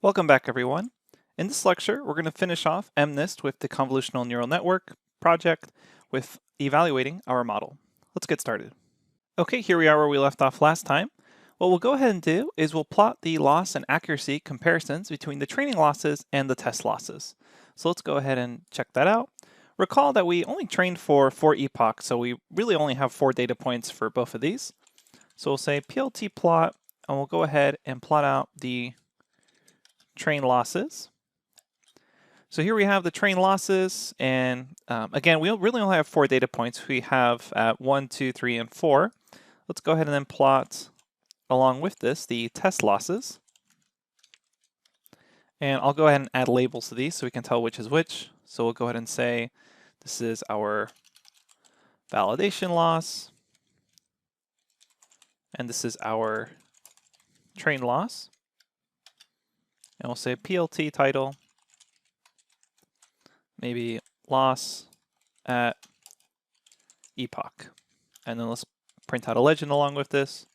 Welcome back, everyone. In this lecture, we're going to finish off MNIST with the convolutional neural network project with evaluating our model. Let's get started. Okay, here we are where we left off last time. What we'll go ahead and do is we'll plot the loss and accuracy comparisons between the training losses and the test losses. So let's go ahead and check that out. Recall that we only trained for 4 epochs, so we really only have 4 data points for both of these. So we'll say PLT plot, and we'll go ahead and plot out the train losses. So here we have the train losses, and again, we really only have 4 data points. We have 1, 2, 3, and 4. Let's go ahead and then plot along with this the test losses. And I'll go ahead and add labels to these so we can tell which is which. So we'll go ahead and say this is our validation loss, and this is our train loss. And we'll say PLT title, maybe loss at epoch. And then let's print out a legend along with this,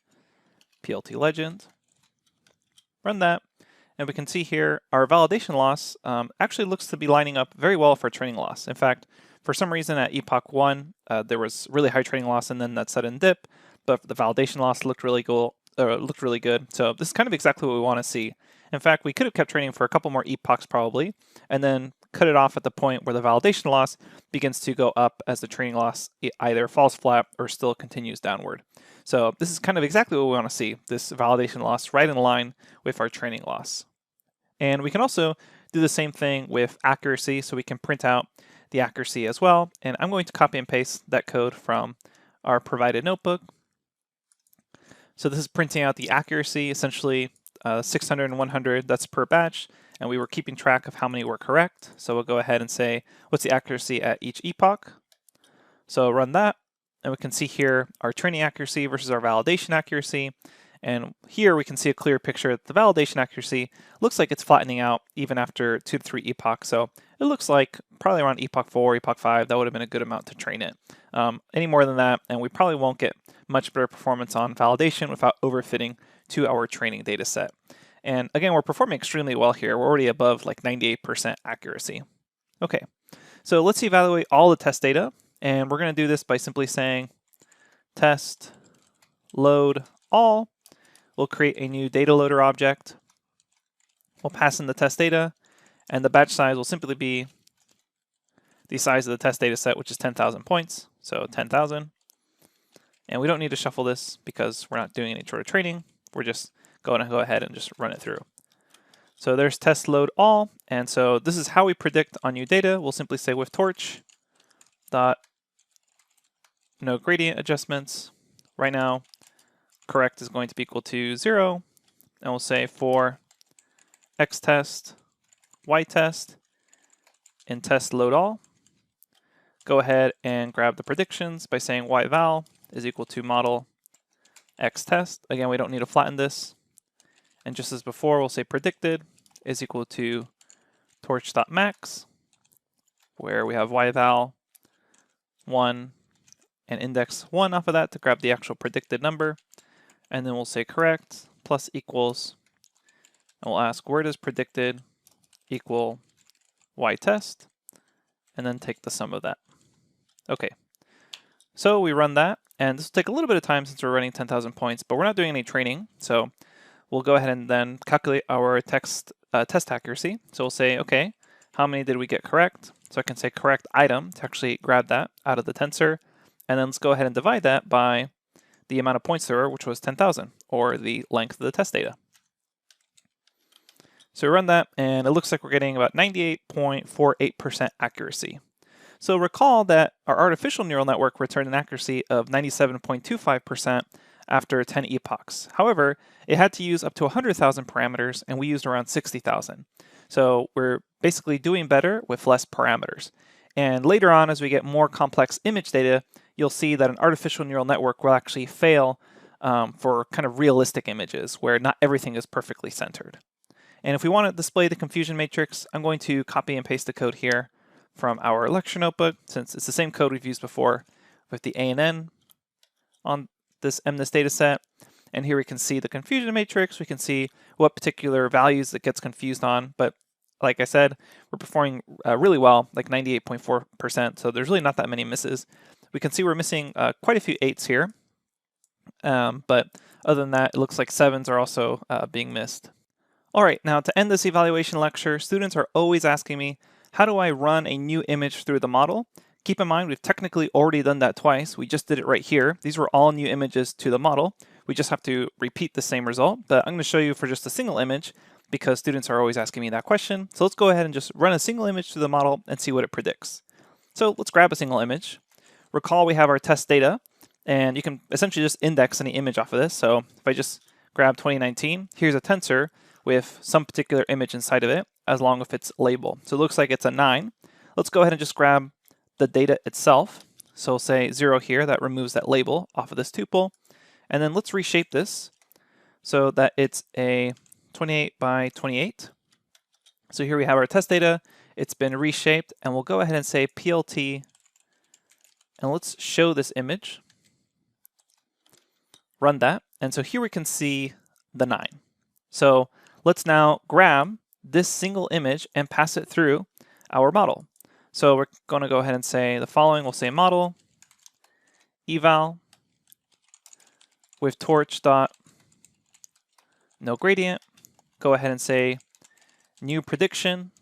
PLT legend. Run that, and we can see here our validation loss actually looks to be lining up very well for training loss. In fact, for some reason at epoch 1, there was really high training loss and then that sudden dip, but the validation loss looked really cool. Looked really good. So this is kind of exactly what we want to see. In fact, we could have kept training for a couple more epochs probably, and then cut it off at the point where the validation loss begins to go up as the training loss either falls flat or still continues downward. So this is kind of exactly what we want to see, this validation loss right in line with our training loss. And we can also do the same thing with accuracy, so we can print out the accuracy as well. And I'm going to copy and paste that code from our provided notebook. So this is printing out the accuracy, essentially 600 and 100, that's per batch, and we were keeping track of how many were correct. So we'll go ahead and say, what's the accuracy at each epoch? So run that, and we can see here our training accuracy versus our validation accuracy. And here we can see a clear picture that the validation accuracy looks like it's flattening out even after 2 to 3 epochs. So it looks like probably around epoch 4, epoch 5, that would have been a good amount to train it. Any more than that, and we probably won't get much better performance on validation without overfitting to our training data set. And again, we're performing extremely well here. We're already above like 98% accuracy. Okay, so let's evaluate all the test data. And we're going to do this by simply saying test load all. We'll create a new data loader object. We'll pass in the test data, and the batch size will simply be the size of the test data set, which is 10,000 points. So 10,000. And we don't need to shuffle this because we're not doing any sort of training. We're just going to go ahead and just run it through. So there's test load all, and so this is how we predict on new data. We'll simply say with torch dot no gradient adjustments. Right now, correct is going to be equal to 0, and we'll say for x test, y test, in test load all, go ahead and grab the predictions by saying y val is equal to model x test. Again, we don't need to flatten this. And just as before, we'll say predicted is equal to torch.max, where we have y val 1 and index 1 off of that to grab the actual predicted number. And then we'll say correct plus equals, and we'll ask where does predicted equal y test, and then take the sum of that. Okay, so we run that, and this will take a little bit of time since we're running 10,000 points, but we're not doing any training, so we'll go ahead and then calculate our test accuracy. So we'll say, okay, how many did we get correct? So I can say correct item to actually grab that out of the tensor, and then let's go ahead and divide that by the amount of points there were, which was 10,000, or the length of the test data. So we run that, and it looks like we're getting about 98.48% accuracy. So recall that our artificial neural network returned an accuracy of 97.25% after 10 epochs. However, it had to use up to 100,000 parameters, and we used around 60,000. So we're basically doing better with less parameters. And later on, as we get more complex image data, you'll see that an artificial neural network will actually fail for kind of realistic images where not everything is perfectly centered. And if we want to display the confusion matrix, I'm going to copy and paste the code here from our lecture notebook, since it's the same code we've used before with the A and N on this MNIST data set. And here we can see the confusion matrix. We can see what particular values it gets confused on. But like I said, we're performing really well, like 98.4%. So there's really not that many misses. We can see we're missing quite a few 8s here. But other than that, it looks like 7s are also being missed. All right, now to end this evaluation lecture, students are always asking me, how do I run a new image through the model? Keep in mind, we've technically already done that twice. We just did it right here. These were all new images to the model. We just have to repeat the same result, but I'm going to show you for just a single image because students are always asking me that question. So let's go ahead and just run a single image through the model and see what it predicts. So let's grab a single image. Recall we have our test data, and you can essentially just index any image off of this. So if I just grab 2019, here's a tensor with some particular image inside of it, as long as it's label. So it looks like it's a 9. Let's go ahead and just grab the data itself. So say 0 here, that removes that label off of this tuple. And then let's reshape this so that it's a 28 by 28. So here we have our test data. It's been reshaped, and we'll go ahead and say PLT, and let's show this image. Run that. And so here we can see the 9. So let's now grab this single image and pass it through our model. So we're going to go ahead and say the following. We'll say model eval with torch dot no gradient. Go ahead and say new prediction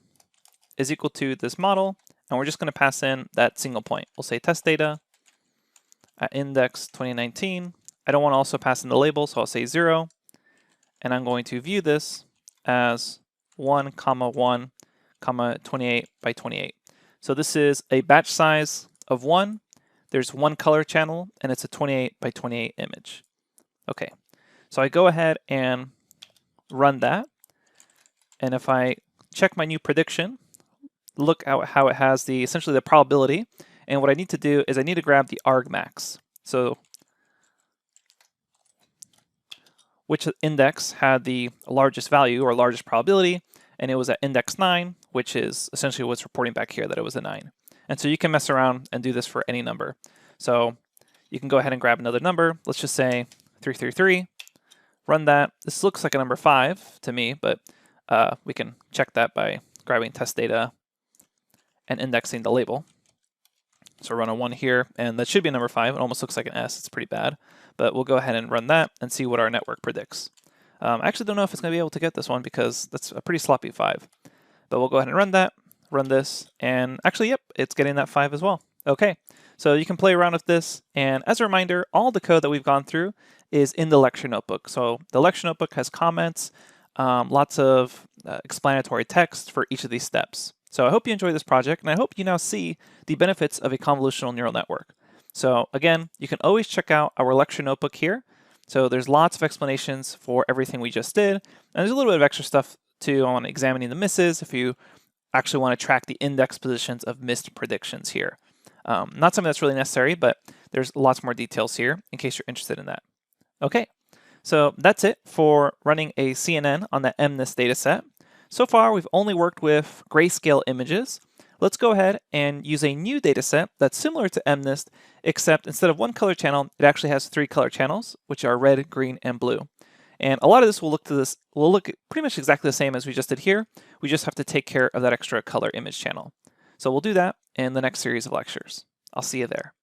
is equal to this model, and we're just going to pass in that single point. We'll say test data at index 2019. I don't want to also pass in the label, so I'll say 0, and I'm going to view this as 1, 1, 28 by 28. So this is a batch size of 1. There's 1 color channel, and it's a 28 by 28 image. Okay, so I go ahead and run that. And if I check my new prediction, look at how it has essentially the probability. And what I need to do is I need to grab the argmax. So which index had the largest value or largest probability, and it was at index 9, which is essentially what's reporting back here that it was a 9. And so you can mess around and do this for any number. So you can go ahead and grab another number. Let's just say 333. Run that. This looks like a number 5 to me, but we can check that by grabbing test data and indexing the label. So run a 1 here, and that should be a number 5. It almost looks like an S. It's pretty bad. But we'll go ahead and run that and see what our network predicts. I actually don't know if it's going to be able to get this one because that's a pretty sloppy 5. But we'll go ahead and run that, run this, and actually, yep, it's getting that 5 as well. Okay, so you can play around with this. And as a reminder, all the code that we've gone through is in the lecture notebook. So the lecture notebook has comments, lots of explanatory text for each of these steps. So I hope you enjoy this project, and I hope you now see the benefits of a convolutional neural network. So again, you can always check out our lecture notebook here. So there's lots of explanations for everything we just did, and there's a little bit of extra stuff too on examining the misses if you actually want to track the index positions of missed predictions here. Not something that's really necessary, but there's lots more details here in case you're interested in that. Okay, so that's it for running a CNN on the MNIST dataset. So far, we've only worked with grayscale images. Let's go ahead and use a new dataset that's similar to MNIST, except instead of 1 color channel, it actually has 3 color channels, which are red, green, and blue. And a lot of this will look pretty much exactly the same as we just did here. We just have to take care of that extra color image channel. So we'll do that in the next series of lectures. I'll see you there.